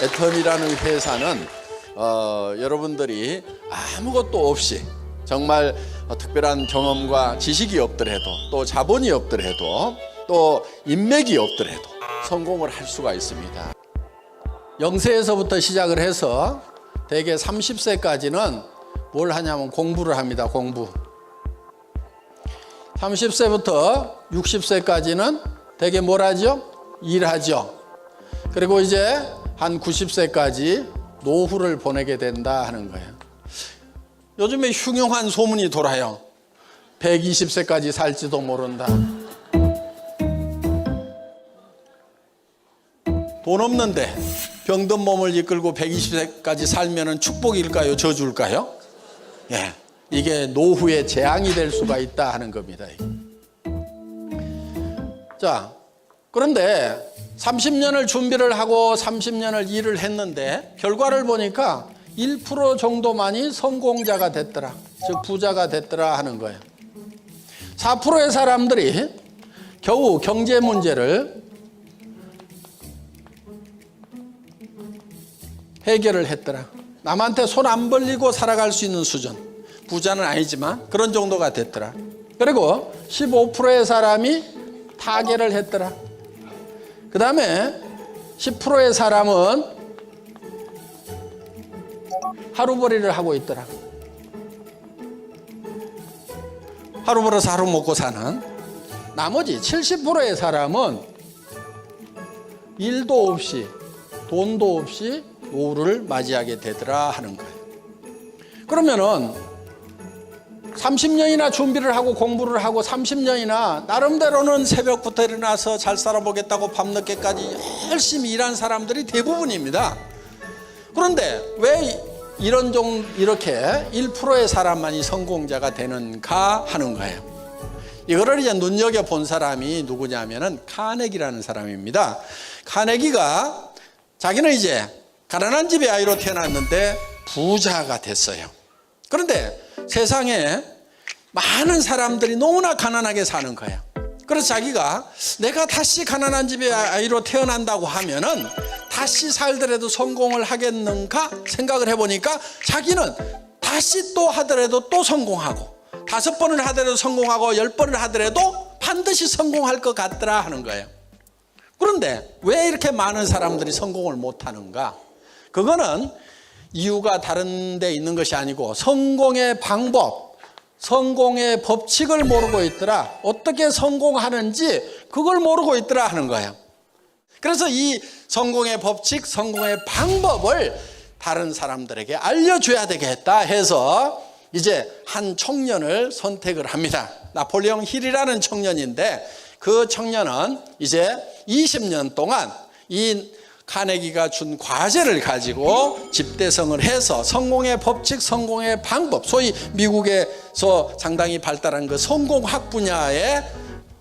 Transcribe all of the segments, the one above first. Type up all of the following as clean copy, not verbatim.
애텀이라는 회사는 여러분들이 아무것도 없이 정말 특별한 경험과 지식이 없더라도 또 자본이 없더라도 또 인맥이 없더라도 성공을 할 수가 있습니다. 0세에서부터 시작을 해서 대개 30세까지는 뭘 하냐면 공부를 합니다. 공부. 30세부터 60세까지는 대개 뭘 하죠? 일하죠. 그리고 이제 한 90세까지 노후를 보내게 된다 하는 거예요. 요즘에 흉흉한 소문이 돌아요. 120세까지 살지도 모른다. 돈 없는데 병든 몸을 이끌고 120세까지 살면 축복일까요? 저주일까요? 예, 이게 노후의 재앙이 될 수가 있다 하는 겁니다. 자, 그런데 30년을 준비를 하고 30년을 일을 했는데 결과를 보니까 1% 정도만이 성공자가 됐더라, 즉 부자가 됐더라 하는 거예요. 4%의 사람들이 겨우 경제 문제를 해결을 했더라. 남한테 손 안 벌리고 살아갈 수 있는 수준, 부자는 아니지만 그런 정도가 됐더라. 그리고 15%의 사람이 타계를 했더라. 그 다음에 10%의 사람은 하루벌이를 하고 있더라. 하루 벌어서 하루 먹고 사는. 나머지 70%의 사람은 일도 없이 돈도 없이 노후를 맞이하게 되더라 하는 거예요. 그러면은 30년이나 준비를 하고 공부를 하고 30년이나 나름대로는 새벽부터 일어나서 잘 살아보겠다고 밤늦게까지 열심히 일한 사람들이 대부분입니다. 그런데 왜 이렇게 1%의 사람만이 성공자가 되는가 하는 거예요. 이거를 이제 눈여겨본 사람이 누구냐면은 카네기라는 사람입니다. 카네기가 자기는 이제 가난한 집의 아이로 태어났는데 부자가 됐어요. 그런데 세상에 많은 사람들이 너무나 가난하게 사는 거예요. 그래서 자기가 내가 다시 가난한 집의 아이로 태어난다고 하면은 다시 살더라도 성공을 하겠는가 생각을 해보니까 자기는 다시 또 하더라도 또 성공하고 5번을 하더라도 성공하고 10번을 하더라도 반드시 성공할 것 같더라 하는 거예요. 그런데 왜 이렇게 많은 사람들이 성공을 못하는가? 그거는 이유가 다른 데 있는 것이 아니고 성공의 방법, 성공의 법칙을 모르고 있더라. 어떻게 성공하는지 그걸 모르고 있더라 하는 거예요. 그래서 이 성공의 법칙, 성공의 방법을 다른 사람들에게 알려줘야 되겠다 해서 이제 한 청년을 선택을 합니다. 나폴레옹 힐이라는 청년인데 그 청년은 이제 20년 동안 이 카네기가 준 과제를 가지고 집대성을 해서 성공의 법칙, 성공의 방법, 소위 미국에서 상당히 발달한 그 성공학 분야의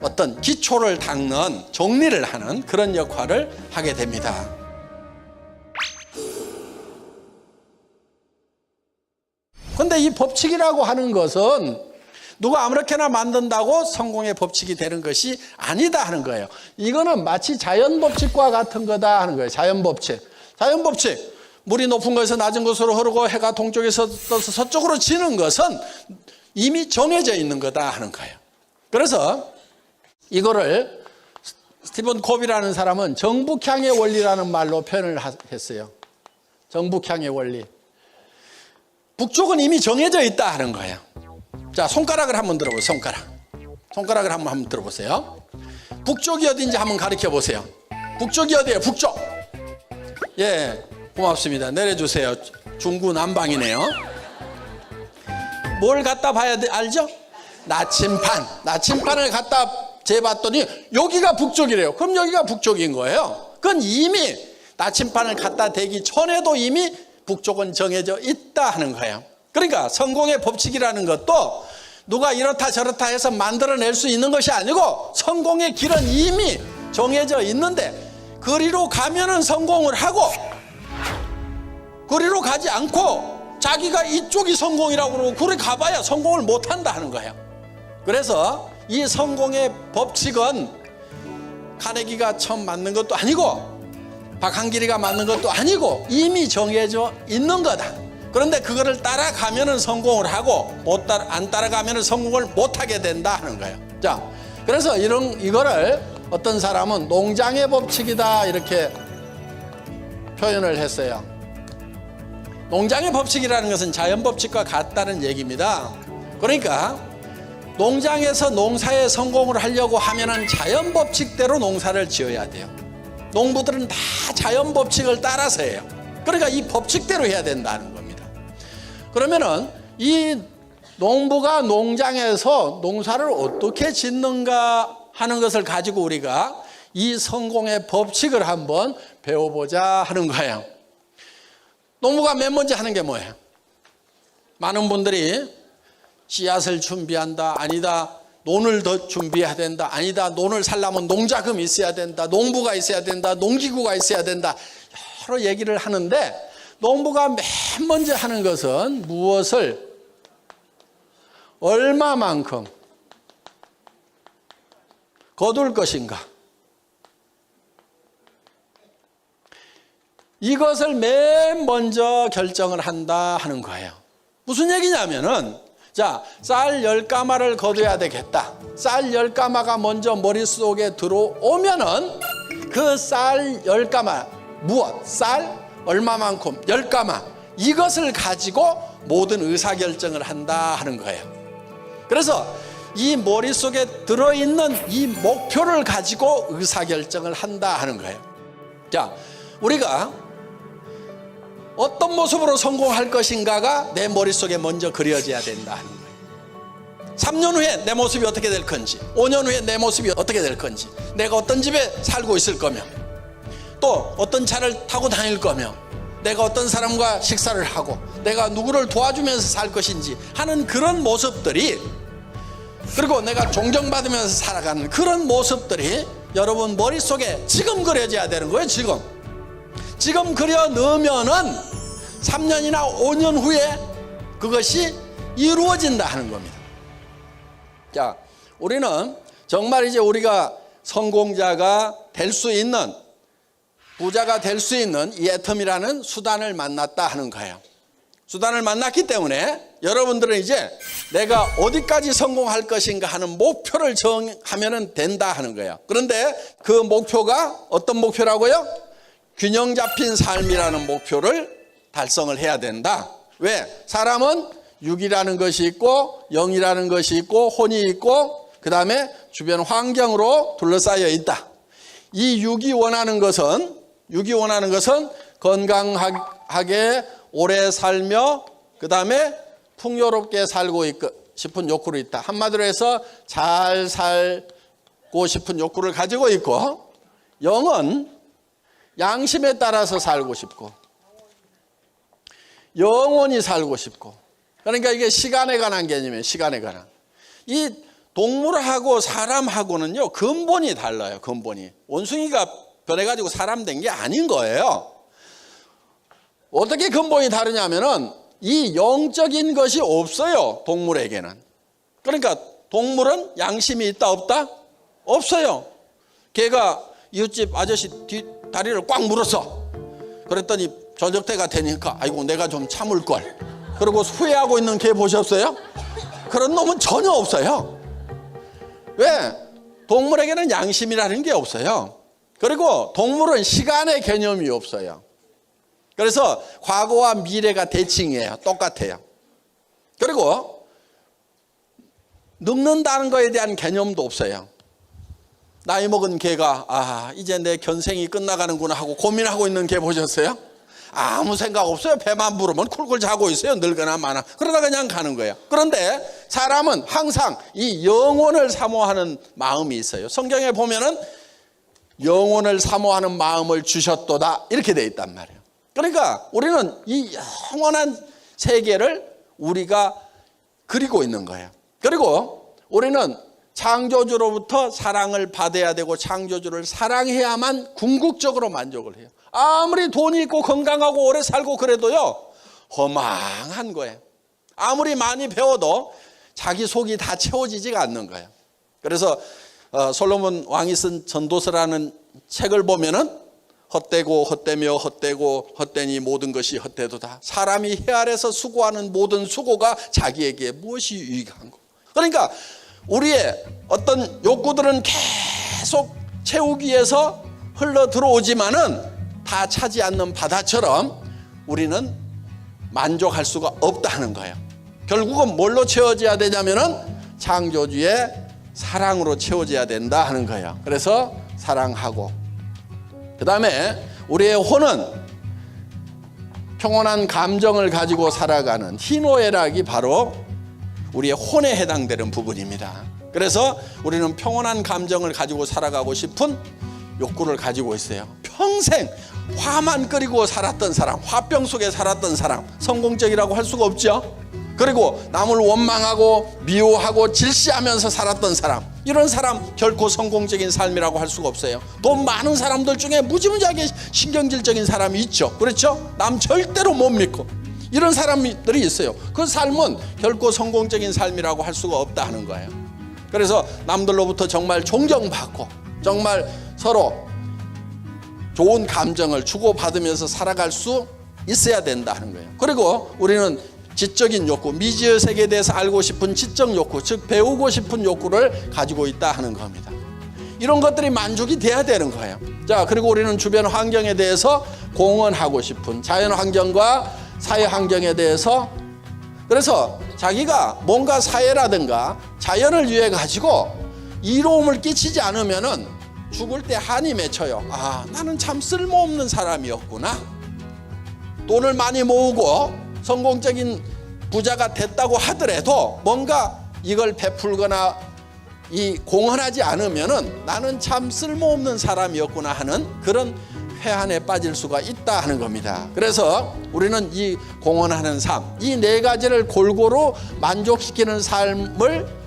어떤 기초를 닦는, 정리를 하는 그런 역할을 하게 됩니다. 그런데 이 법칙이라고 하는 것은 누가 아무렇게나 만든다고 성공의 법칙이 되는 것이 아니다 하는 거예요. 이거는 마치 자연법칙과 같은 거다 하는 거예요. 자연법칙. 자연법칙. 물이 높은 곳에서 낮은 곳으로 흐르고 해가 동쪽에서 떠서 서쪽으로 지는 것은 이미 정해져 있는 거다 하는 거예요. 그래서 이거를 스티븐 코비라는 사람은 정북향의 원리라는 말로 표현을 했어요. 정북향의 원리. 북쪽은 이미 정해져 있다 하는 거예요. 자, 손가락을 한번 들어보세요. 손가락을 한번 들어보세요. 북쪽이 어딘지 한번 가르쳐 보세요. 북쪽이 어디예요? 북쪽. 예, 고맙습니다. 내려주세요. 중구난방이네요. 뭘 갖다 봐야 돼? 알죠? 나침판을 갖다 재봤더니 여기가 북쪽이래요. 그럼 여기가 북쪽인 거예요. 그건 이미 나침판을 갖다 대기 전에도 이미 북쪽은 정해져 있다 하는 거예요. 그러니까 성공의 법칙이라는 것도 누가 이렇다 저렇다 해서 만들어낼 수 있는 것이 아니고 성공의 길은 이미 정해져 있는데 그리로 가면은 성공을 하고 그리로 가지 않고 자기가 이쪽이 성공이라고 그러고 그리 가봐야 성공을 못한다 하는 거예요. 그래서 이 성공의 법칙은 카네기가 처음 만든 것도 아니고 박한길이가 만든 것도 아니고 이미 정해져 있는 거다. 그런데 그거를 따라가면은 성공을 하고 안 따라가면은 성공을 못하게 된다 하는 거예요. 자, 그래서 이거를 어떤 사람은 농장의 법칙이다 이렇게 표현을 했어요. 농장의 법칙이라는 것은 자연 법칙과 같다는 얘기입니다. 그러니까 농장에서 농사에 성공을 하려고 하면은 자연 법칙대로 농사를 지어야 돼요. 농부들은 다 자연 법칙을 따라서 해요. 그러니까 이 법칙대로 해야 된다는 겁니다. 그러면은 이 농부가 농장에서 농사를 어떻게 짓는가 하는 것을 가지고 우리가 이 성공의 법칙을 한번 배워보자 하는 거예요. 농부가 맨 먼저 하는 게 뭐예요? 많은 분들이 씨앗을 준비한다, 아니다, 논을 더 준비해야 된다, 아니다, 논을 살려면 농자금이 있어야 된다, 농부가 있어야 된다, 농기구가 있어야 된다, 여러 얘기를 하는데 농부가 맨 먼저 하는 것은 무엇을 얼마만큼 거둘 것인가, 이것을 맨 먼저 결정을 한다 하는 거예요. 무슨 얘기냐면은, 자, 쌀 10가마를 거둬야 되겠다. 쌀 10가마가 먼저 머릿속에 들어오면은 그 쌀 10가마, 무엇? 쌀 얼마만큼 10가마, 이것을 가지고 모든 의사결정을 한다 하는 거예요. 그래서 이 머릿속에 들어있는 이 목표를 가지고 의사결정을 한다 하는 거예요. 자, 우리가 어떤 모습으로 성공할 것인가가 내 머릿속에 먼저 그려져야 된다 하는 거예요. 3년 후에 내 모습이 어떻게 될 건지, 5년 후에 내 모습이 어떻게 될 건지, 내가 어떤 집에 살고 있을 거며, 또 어떤 차를 타고 다닐 거며, 내가 어떤 사람과 식사를 하고, 내가 누구를 도와주면서 살 것인지 하는 그런 모습들이, 그리고 내가 존경받으면서 살아가는 그런 모습들이 여러분 머릿속에 지금 그려져야 되는 거예요. 지금 그려 넣으면은 3년이나 5년 후에 그것이 이루어진다 하는 겁니다. 자, 우리는 정말 이제 우리가 성공자가 될 수 있는, 부자가 될 수 있는 이 애텀이라는 수단을 만났다 하는 거예요. 수단을 만났기 때문에 여러분들은 이제 내가 어디까지 성공할 것인가 하는 목표를 정하면 된다 하는 거예요. 그런데 그 목표가 어떤 목표라고요? 균형 잡힌 삶이라는 목표를 달성을 해야 된다. 왜? 사람은 육이라는 것이 있고 영이라는 것이 있고 혼이 있고 그 다음에 주변 환경으로 둘러싸여 있다. 이 육이 원하는 것은 건강하게 오래 살며 그 다음에 풍요롭게 살고 싶은 욕구를 있다. 한마디로 해서 잘 살고 싶은 욕구를 가지고 있고, 영은 양심에 따라서 살고 싶고 영원히 살고 싶고, 그러니까 이게 시간에 관한 개념이에요. 시간에 관한. 이 동물하고 사람하고는요 근본이 달라요. 근본이. 원숭이가 변해가지고 사람 된 게 아닌 거예요. 어떻게 근본이 다르냐면은 이 영적인 것이 없어요. 동물에게는. 그러니까 동물은 양심이 있다 없다? 없어요. 개가 이웃집 아저씨 다리를 꽉 물었어. 그랬더니 저녁 때가 되니까 아이고 내가 좀 참을 걸. 그리고 후회하고 있는 개 보셨어요? 그런 놈은 전혀 없어요. 왜? 동물에게는 양심이라는 게 없어요. 그리고 동물은 시간의 개념이 없어요. 그래서 과거와 미래가 대칭이에요. 똑같아요. 그리고 늙는다는 거에 대한 개념도 없어요. 나이 먹은 개가 이제 내 견생이 끝나가는구나 하고 고민하고 있는 개 보셨어요? 아무 생각 없어요. 배만 부르면 쿨쿨 자고 있어요. 늙거나 마나. 그러다 그냥 가는 거예요. 그런데 사람은 항상 이 영혼을 사모하는 마음이 있어요. 성경에 보면은 영혼을 사모하는 마음을 주셨도다 이렇게 돼 있단 말이에요. 그러니까 우리는 이 영원한 세계를 우리가 그리고 있는 거예요. 그리고 우리는 창조주로부터 사랑을 받아야 되고 창조주를 사랑해야만 궁극적으로 만족을 해요. 아무리 돈이 있고 건강하고 오래 살고 그래도요 허망한 거예요. 아무리 많이 배워도 자기 속이 다 채워지지가 않는 거예요. 그래서 솔로몬 왕이 쓴 전도서라는 책을 보면은 헛되고 헛되며 헛되고 헛되니 모든 것이 헛되도다. 사람이 해 아래서 수고하는 모든 수고가 자기에게 무엇이 유익한고. 그러니까 우리의 어떤 욕구들은 계속 채우기 위해서 흘러 들어오지만은 다 차지 않는 바다처럼 우리는 만족할 수가 없다는 거예요. 결국은 뭘로 채워져야 되냐면은 창조주의 사랑으로 채워져야 된다 하는 거예요. 그래서 사랑하고, 그 다음에 우리의 혼은 평온한 감정을 가지고 살아가는 희노애락이 바로 우리의 혼에 해당되는 부분입니다. 그래서 우리는 평온한 감정을 가지고 살아가고 싶은 욕구를 가지고 있어요. 평생 화만 끓이고 살았던 사람, 화병 속에 살았던 사람, 성공적이라고 할 수가 없죠. 그리고 남을 원망하고 미워하고 질시하면서 살았던 사람, 이런 사람 결코 성공적인 삶이라고 할 수가 없어요. 돈 많은 사람들 중에 무지무지하게 신경질적인 사람이 있죠. 그렇죠? 남 절대로 못 믿고 이런 사람들이 있어요. 그 삶은 결코 성공적인 삶이라고 할 수가 없다 하는 거예요. 그래서 남들로부터 정말 존경받고 정말 서로 좋은 감정을 주고받으면서 살아갈 수 있어야 된다 하는 거예요. 그리고 우리는 지적인 욕구, 미지의 세계에 대해서 알고 싶은 지적 욕구, 즉 배우고 싶은 욕구를 가지고 있다 하는 겁니다. 이런 것들이 만족이 돼야 되는 거예요. 자, 그리고 우리는 주변 환경에 대해서 공헌하고 싶은, 자연 환경과 사회 환경에 대해서, 그래서 자기가 뭔가 사회라든가 자연을 위해 가지고 이로움을 끼치지 않으면은 죽을 때 한이 맺혀요. 아, 나는 참 쓸모없는 사람이었구나. 돈을 많이 모으고 성공적인 부자가 됐다고 하더라도 뭔가 이걸 베풀거나 이 공헌하지 않으면은 나는 참 쓸모없는 사람이었구나 하는 그런 회한에 빠질 수가 있다 하는 겁니다. 그래서 우리는 이 공헌하는 삶, 이 네 가지를 골고루 만족시키는 삶을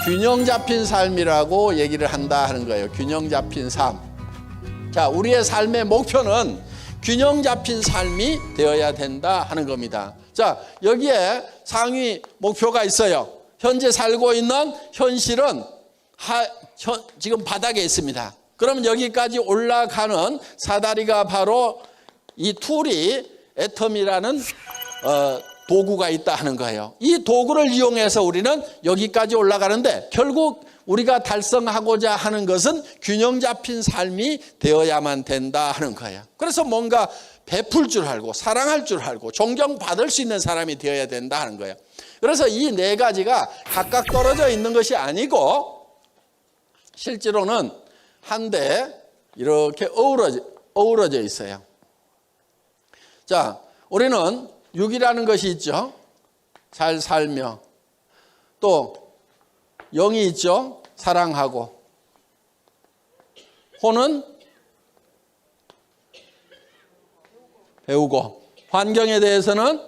균형 잡힌 삶이라고 얘기를 한다 하는 거예요. 균형 잡힌 삶. 자, 우리의 삶의 목표는 균형 잡힌 삶이 되어야 된다 하는 겁니다. 자, 여기에 상위 목표가 있어요. 현재 살고 있는 현실은 지금 바닥에 있습니다. 그럼 여기까지 올라가는 사다리가 바로 이 툴이 애텀이라는 도구가 있다 하는 거예요. 이 도구를 이용해서 우리는 여기까지 올라가는데 결국 우리가 달성하고자 하는 것은 균형 잡힌 삶이 되어야만 된다 하는 거예요. 그래서 뭔가 베풀 줄 알고 사랑할 줄 알고 존경받을 수 있는 사람이 되어야 된다 하는 거예요. 그래서 이 네 가지가 각각 떨어져 있는 것이 아니고 실제로는 한데 이렇게 어우러져 있어요. 자, 우리는 육이라는 것이 있죠. 잘 살며, 또 영이 있죠. 사랑하고, 혼은 배우고, 환경에 대해서는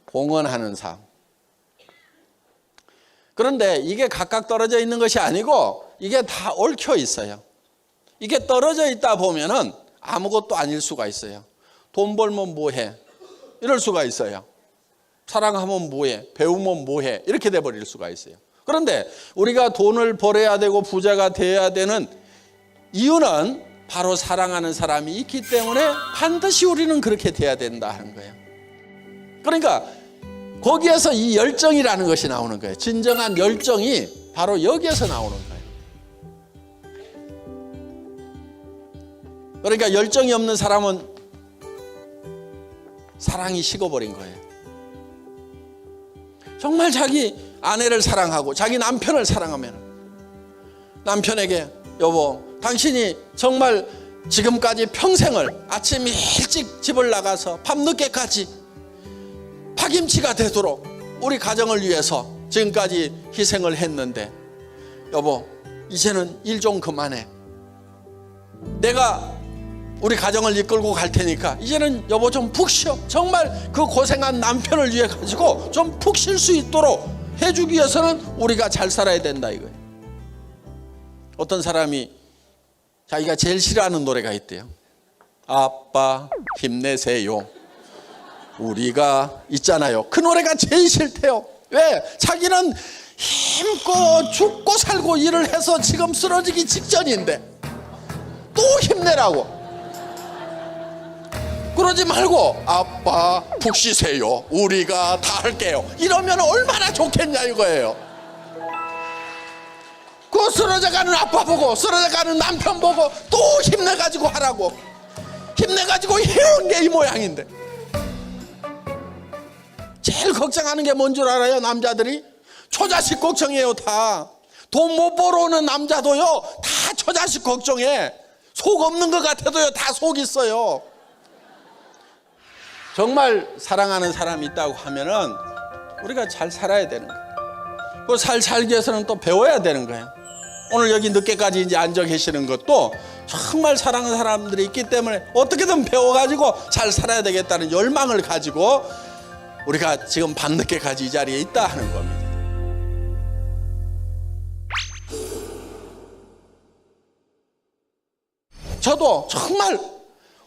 공헌하는 삶. 그런데 이게 각각 떨어져 있는 것이 아니고 이게 다 얽혀 있어요. 이게 떨어져 있다 보면은 아무것도 아닐 수가 있어요. 돈 벌면 뭐해? 이럴 수가 있어요. 사랑하면 뭐해? 배우면 뭐해? 이렇게 돼버릴 수가 있어요. 그런데 우리가 돈을 벌어야 되고 부자가 되어야 되는 이유는 바로 사랑하는 사람이 있기 때문에 반드시 우리는 그렇게 돼야 된다 하는 거예요. 그러니까 거기에서 이 열정이라는 것이 나오는 거예요. 진정한 열정이 바로 여기에서 나오는 거예요. 그러니까 열정이 없는 사람은 사랑이 식어버린 거예요. 정말 자기 아내를 사랑하고 자기 남편을 사랑하면 남편에게 여보, 당신이 정말 지금까지 평생을 아침 일찍 집을 나가서 밤늦게까지 파김치가 되도록 우리 가정을 위해서 지금까지 희생을 했는데 여보, 이제는 일 좀 그만해. 내가 우리 가정을 이끌고 갈 테니까 이제는 여보 좀 푹 쉬어. 정말 그 고생한 남편을 위해 가지고 좀 푹 쉴 수 있도록 해주기 위해서는 우리가 잘 살아야 된다 이거예요. 어떤 사람이 자기가 제일 싫어하는 노래가 있대요. 아빠 힘내세요. 우리가 있잖아요. 그 노래가 제일 싫대요. 왜? 자기는 힘껏 죽고 살고 일을 해서 지금 쓰러지기 직전인데 또 해라고. 그러지 말고 아빠 푹 쉬세요, 우리가 다 할게요, 이러면 얼마나 좋겠냐 이거예요. 그 쓰러져가는 아빠 보고 쓰러져가는 남편 보고 또 힘내가지고 하라고. 힘내가지고 해온 게 이 모양인데, 제일 걱정하는 게 뭔 줄 알아요? 남자들이 처자식 걱정해요. 다 돈 못 벌어오는 남자도요 다 처자식 걱정해. 속 없는 것 같아도요 다 속 있어요. 정말 사랑하는 사람이 있다고 하면은 우리가 잘 살아야 되는 거예요. 그 살기 위해서는 또 배워야 되는 거예요. 오늘 여기 늦게까지 이제 앉아 계시는 것도 정말 사랑하는 사람들이 있기 때문에 어떻게든 배워가지고 잘 살아야 되겠다는 열망을 가지고 우리가 지금 밤늦게까지 이 자리에 있다 하는 겁니다. 저도 정말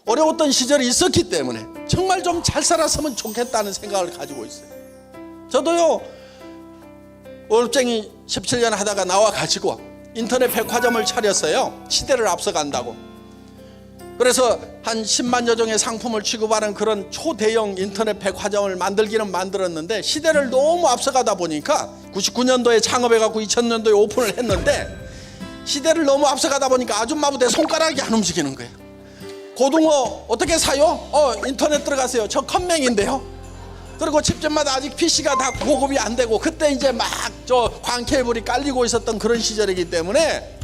어려웠던 시절이 있었기 때문에 정말 좀 잘 살았으면 좋겠다는 생각을 가지고 있어요. 저도요 월급쟁이 17년 하다가 나와가지고 인터넷 백화점을 차렸어요. 시대를 앞서간다고. 그래서 한 10만여 종의 상품을 취급하는 그런 초대형 인터넷 백화점을 만들기는 만들었는데 시대를 너무 앞서가다 보니까 99년도에 창업해갖고 2000년도에 오픈을 했는데 시대를 너무 앞서가다 보니까 아줌마부터 손가락이 안 움직이는 거예요. 고등어 어떻게 사요? 인터넷 들어가세요. 저 컴맹인데요. 그리고 집집마다 아직 PC가 다 보급이 안 되고 그때 이제 막 저 광케이블이 깔리고 있었던 그런 시절이기 때문에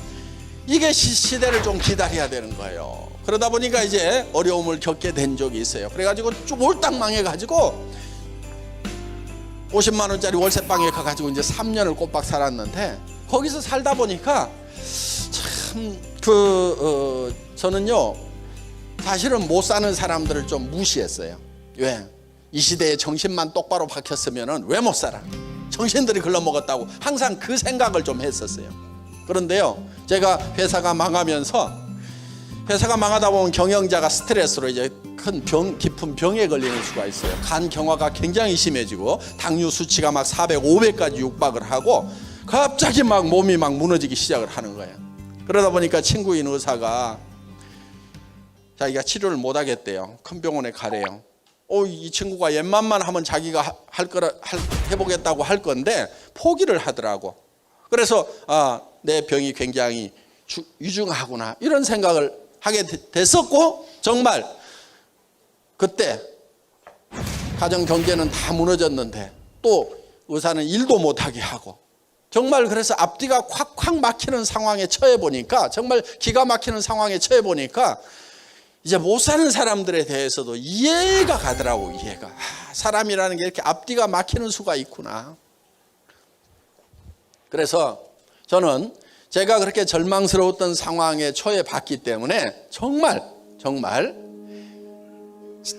이게 시대를 좀 기다려야 되는 거예요. 그러다 보니까 이제 어려움을 겪게 된 적이 있어요. 그래가지고 쭉 홀딱 망해가지고 50만 원짜리 월세방에 가가지고 이제 3년을 꼬박 살았는데 거기서 살다 보니까 참 저는요 사실은 못 사는 사람들을 좀 무시했어요. 왜? 이 시대에 정신만 똑바로 박혔으면 왜 못 살아? 정신들이 글러먹었다고 항상 그 생각을 좀 했었어요. 그런데요 제가 회사가 망하면서 회사가 망하다 보면 경영자가 스트레스로 이제 큰 깊은 병에 걸리는 수가 있어요. 간 경화가 굉장히 심해지고 당뇨 수치가 막 400, 500까지 육박을 하고 갑자기 막 몸이 막 무너지기 시작을 하는 거예요. 그러다 보니까 친구인 의사가 자기가 치료를 못 하겠대요. 큰 병원에 가래요. 이 친구가 옛맘만 하면 자기가 해보겠다고 할 건데 포기를 하더라고. 그래서 내 병이 굉장히 위중하구나 이런 생각을 하게 됐었고 정말 그때 가정 경제는 다 무너졌는데 또 의사는 일도 못하게 하고 정말 그래서 앞뒤가 콱콱 막히는 상황에 처해 보니까 정말 기가 막히는 상황에 처해 보니까 이제 못 사는 사람들에 대해서도 이해가 가더라고. 이해가. 사람이라는 게 이렇게 앞뒤가 막히는 수가 있구나. 그래서 저는 제가 그렇게 절망스러웠던 상황에 처해 봤기 때문에 정말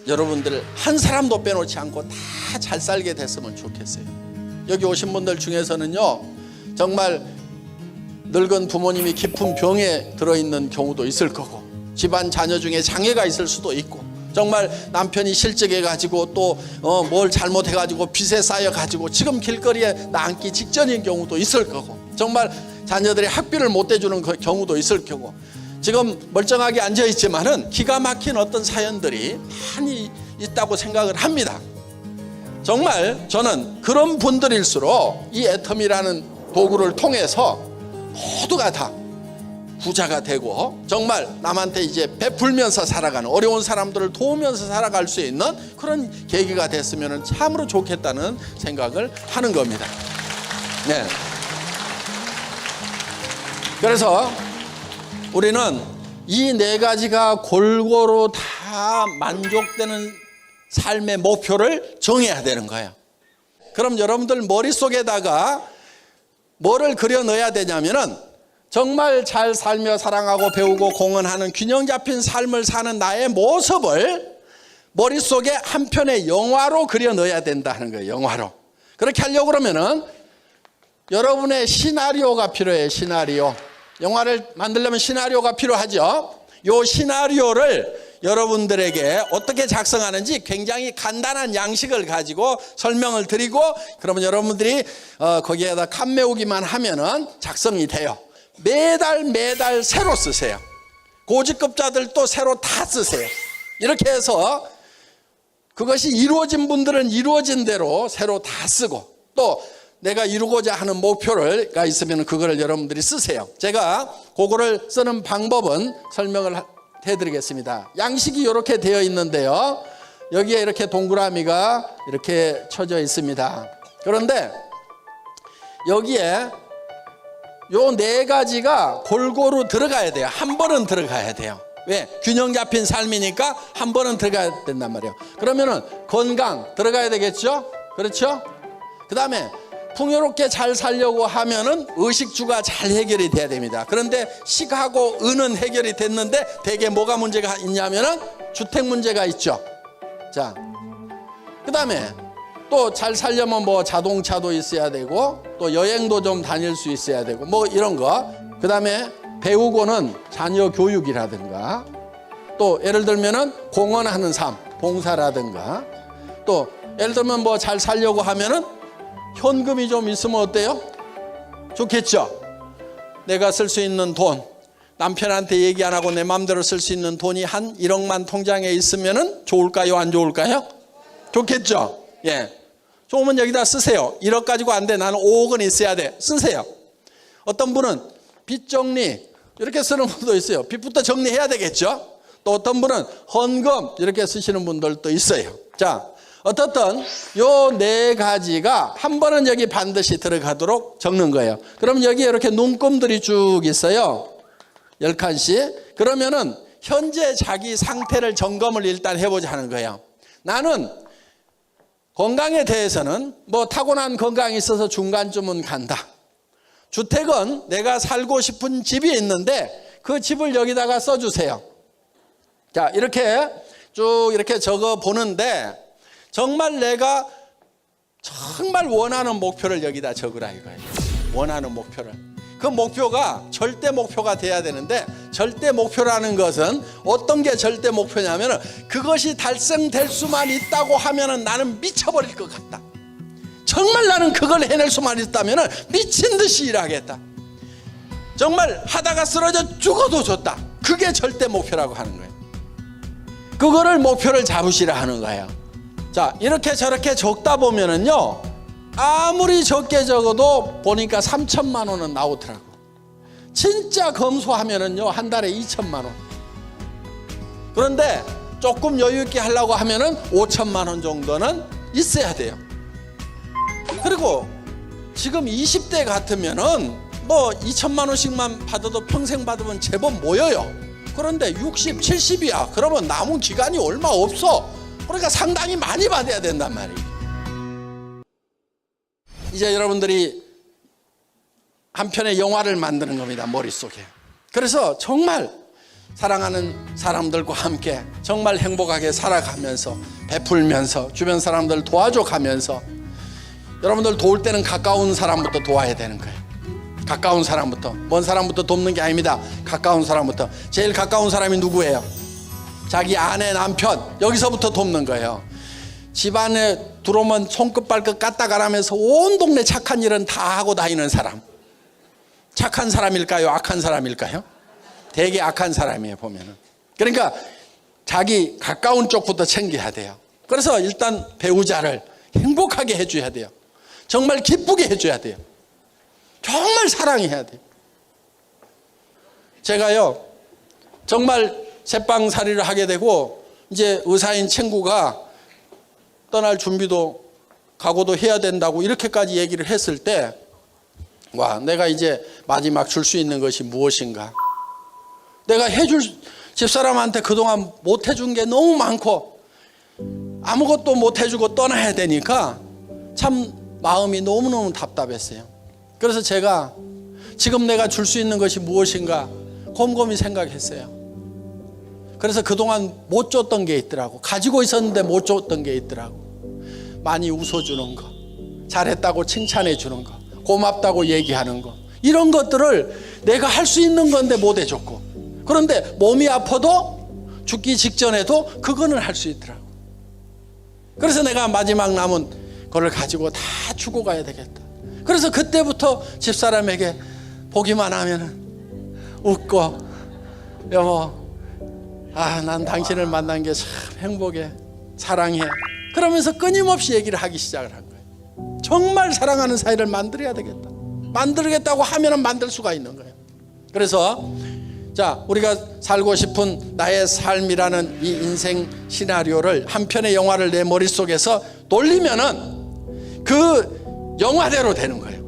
여러분들 한 사람도 빼놓지 않고 다 잘 살게 됐으면 좋겠어요. 여기 오신 분들 중에서는요 정말 늙은 부모님이 깊은 병에 들어있는 경우도 있을 거고 집안 자녀 중에 장애가 있을 수도 있고 정말 남편이 실직해가지고 또 뭘 잘못해가지고 빚에 쌓여가지고 지금 길거리에 나앉기 직전인 경우도 있을 거고 정말 자녀들이 학비를 못 대주는 경우도 있을 거고 지금 멀쩡하게 앉아있지만은 기가 막힌 어떤 사연들이 많이 있다고 생각을 합니다. 정말 저는 그런 분들일수록 이 애텀이라는 도구를 통해서 모두가 다 부자가 되고 정말 남한테 이제 베풀면서 살아가는 어려운 사람들을 도우면서 살아갈 수 있는 그런 계기가 됐으면 참으로 좋겠다는 생각을 하는 겁니다. 네. 그래서 우리는 이 네 가지가 골고루 다 만족되는 삶의 목표를 정해야 되는 거예요. 그럼 여러분들 머릿속에다가 뭐를 그려 넣어야 되냐면은 정말 잘 살며 사랑하고 배우고 공헌하는 균형 잡힌 삶을 사는 나의 모습을 머릿속에 한 편의 영화로 그려 넣어야 된다는 거예요. 영화로. 그렇게 하려고 그러면은 여러분의 시나리오가 필요해요. 시나리오. 영화를 만들려면 시나리오가 필요하죠. 이 시나리오를 여러분들에게 어떻게 작성하는지 굉장히 간단한 양식을 가지고 설명을 드리고 그러면 여러분들이 거기에다 칸 메우기만 하면은 작성이 돼요. 매달 새로 쓰세요. 고직급자들도 새로 다 쓰세요. 이렇게 해서 그것이 이루어진 분들은 이루어진 대로 새로 다 쓰고, 또 내가 이루고자 하는 목표가 있으면 그거를 여러분들이 쓰세요. 제가 그거를 쓰는 방법은 설명을 해드리겠습니다. 양식이 이렇게 되어 있는데요, 여기에 이렇게 동그라미가 이렇게 쳐져 있습니다. 그런데 여기에 요 네 가지가 골고루 들어가야 돼요. 한 번은 들어가야 돼요. 왜? 균형 잡힌 삶이니까 한 번은 들어가야 된단 말이에요. 그러면은 건강 들어가야 되겠죠? 그렇죠? 그 다음에 풍요롭게 잘 살려고 하면은 의식주가 잘 해결이 돼야 됩니다. 그런데 식하고 은은 해결이 됐는데 대개 뭐가 문제가 있냐면은 주택 문제가 있죠. 자, 그 다음에 또 잘 살려면 뭐 자동차도 있어야 되고, 또 여행도 좀 다닐 수 있어야 되고, 뭐 이런 거. 그 다음에 배우고는 자녀 교육이라든가, 또 예를 들면은 공헌하는 삶, 봉사라든가, 또 예를 들면 뭐 잘 살려고 하면은 현금이 좀 있으면 어때요? 좋겠죠? 내가 쓸 수 있는 돈, 남편한테 얘기 안 하고 내 마음대로 쓸 수 있는 돈이 한 1억만 통장에 있으면은 좋을까요? 안 좋을까요? 좋겠죠? 예. 좋으면 여기다 쓰세요. 1억 가지고 안 돼. 나는 5억은 있어야 돼. 쓰세요. 어떤 분은 빚 정리 이렇게 쓰는 분도 있어요. 빚부터 정리해야 되겠죠? 또 어떤 분은 헌금 이렇게 쓰시는 분들도 있어요. 자, 어떻든 요 네 가지가 한 번은 여기 반드시 들어가도록 적는 거예요. 그럼 여기 이렇게 눈금들이 쭉 있어요. 10칸씩. 그러면은 현재 자기 상태를 점검을 일단 해보자 하는 거예요. 나는 건강에 대해서는 뭐 타고난 건강이 있어서 중간쯤은 간다. 주택은 내가 살고 싶은 집이 있는데 그 집을 여기다가 써주세요. 자, 이렇게 쭉 이렇게 적어 보는데 정말 내가 정말 원하는 목표를 여기다 적으라 이거예요. 원하는 목표를. 그 목표가 절대 목표가 돼야 되는데, 절대 목표라는 것은 어떤 게 절대 목표냐면 그것이 달성될 수만 있다고 하면 나는 미쳐버릴 것 같다. 정말 나는 그걸 해낼 수만 있다면 미친 듯이 일하겠다. 정말 하다가 쓰러져 죽어도 좋다. 그게 절대 목표라고 하는 거예요. 그거를 목표를 잡으시라 하는 거예요. 자, 이렇게 저렇게 적다 보면은요, 아무리 적게 적어도 보니까 3천만 원은 나오더라고. 진짜 검소하면은요, 한 달에 2천만 원. 그런데 조금 여유 있게 하려고 하면은 5천만 원 정도는 있어야 돼요. 그리고 지금 20대 같으면은 뭐 2천만 원씩만 받아도 평생 받으면 제법 모여요. 그런데 60, 70이야. 그러면 남은 기간이 얼마 없어. 그러니까 상당히 많이 받아야 된단 말이에요. 이제 여러분들이 한 편의 영화를 만드는 겁니다, 머릿속에. 그래서 정말 사랑하는 사람들과 함께 정말 행복하게 살아가면서, 베풀면서, 주변 사람들 도와줘 가면서, 여러분들 도울 때는 가까운 사람부터 도와야 되는 거예요. 가까운 사람부터. 먼 사람부터 돕는 게 아닙니다. 가까운 사람부터. 제일 가까운 사람이 누구예요? 자기 아내, 남편. 여기서부터 돕는 거예요. 집안에 들어오면 손끝 발끝 까딱하라면서 온 동네 착한 일은 다 하고 다니는 사람. 착한 사람일까요? 악한 사람일까요? 되게 악한 사람이에요, 보면은. 그러니까 자기 가까운 쪽부터 챙겨야 돼요. 그래서 일단 배우자를 행복하게 해줘야 돼요. 정말 기쁘게 해줘야 돼요. 정말 사랑해야 돼요. 제가요, 정말 새빵살이를 하게 되고 이제 의사인 친구가 떠날 준비도 각오도 해야 된다고 이렇게까지 얘기를 했을 때, 와, 내가 이제 마지막 줄 수 있는 것이 무엇인가. 내가 해줄 집사람한테 그동안 못 해준 게 너무 많고 아무것도 못 해주고 떠나야 되니까 참 마음이 너무너무 답답했어요. 그래서 제가 지금 내가 줄 수 있는 것이 무엇인가 곰곰이 생각했어요. 그래서 그동안 못 줬던 게 있더라고. 가지고 있었는데 못 줬던 게 있더라고. 많이 웃어주는 거, 잘했다고 칭찬해 주는 거, 고맙다고 얘기하는 거, 이런 것들을 내가 할 수 있는 건데 못 해줬고, 그런데 몸이 아파도 죽기 직전에도 그거는 할 수 있더라고. 그래서 내가 마지막 남은 그걸 가지고 다 주고 가야 되겠다. 그래서 그때부터 집사람에게 보기만 하면은 웃고, 여보 아, 난 당신을 만난 게 참 행복해, 사랑해. 그러면서 끊임없이 얘기를 하기 시작을 한 거예요. 정말 사랑하는 사이를 만들어야 되겠다. 만들겠다고 하면 만들 수가 있는 거예요. 그래서 자, 우리가 살고 싶은 나의 삶이라는 이 인생 시나리오를 한 편의 영화를 내 머릿속에서 돌리면은 그 영화대로 되는 거예요.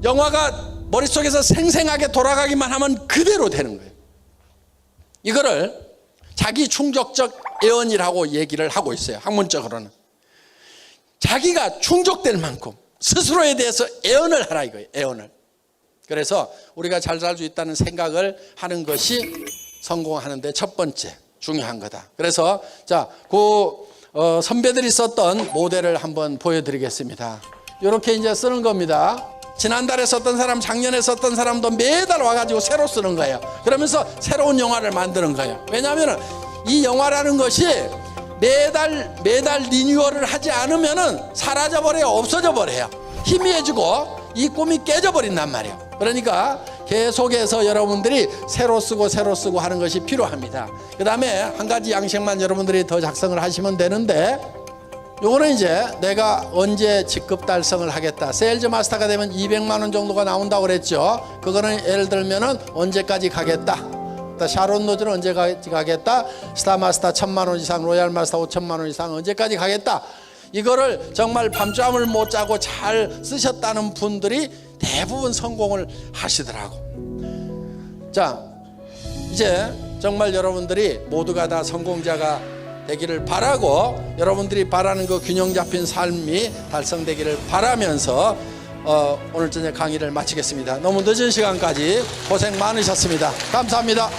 영화가 머릿속에서 생생하게 돌아가기만 하면 그대로 되는 거예요. 이거를 자기 충족적 예언이라고 얘기를 하고 있어요. 학문적으로는 자기가 충족될 만큼 스스로에 대해서 예언을 하라 이거예요. 예언을. 그래서 우리가 잘 살 수 있다는 생각을 하는 것이 성공하는데 첫 번째 중요한 거다. 그래서 자, 선배들이 썼던 모델을 한번 보여드리겠습니다. 이렇게 이제 쓰는 겁니다. 지난달에 썼던 사람, 작년에 썼던 사람도 매달 와가지고 새로 쓰는 거예요. 그러면서 새로운 영화를 만드는 거예요. 왜냐하면 이 영화라는 것이 매달 리뉴얼을 하지 않으면은 사라져 버려요. 없어져 버려요. 희미해지고 이 꿈이 깨져 버린단 말이에요. 그러니까 계속해서 여러분들이 새로 쓰고 하는 것이 필요합니다. 그 다음에 한 가지 양식만 여러분들이 더 작성을 하시면 되는데, 요거는 이제 내가 언제 직급 달성을 하겠다. 세일즈 마스터가 되면 200만 원 정도가 나온다고 그랬죠. 그거는 예를 들면은 언제까지 가겠다. 샤론 노즈는 언제까지 가겠다. 스타 마스터 1000만 원 이상, 로얄 마스터 5천만 원 이상 언제까지 가겠다. 이거를 정말 밤잠을 못 자고 잘 쓰셨다는 분들이 대부분 성공을 하시더라고. 자, 이제 정말 여러분들이 모두가 다 성공자가 되기를 바라고, 여러분들이 바라는 그 균형 잡힌 삶이 달성되기를 바라면서 오늘 저녁 강의를 마치겠습니다. 너무 늦은 시간까지 고생 많으셨습니다. 감사합니다.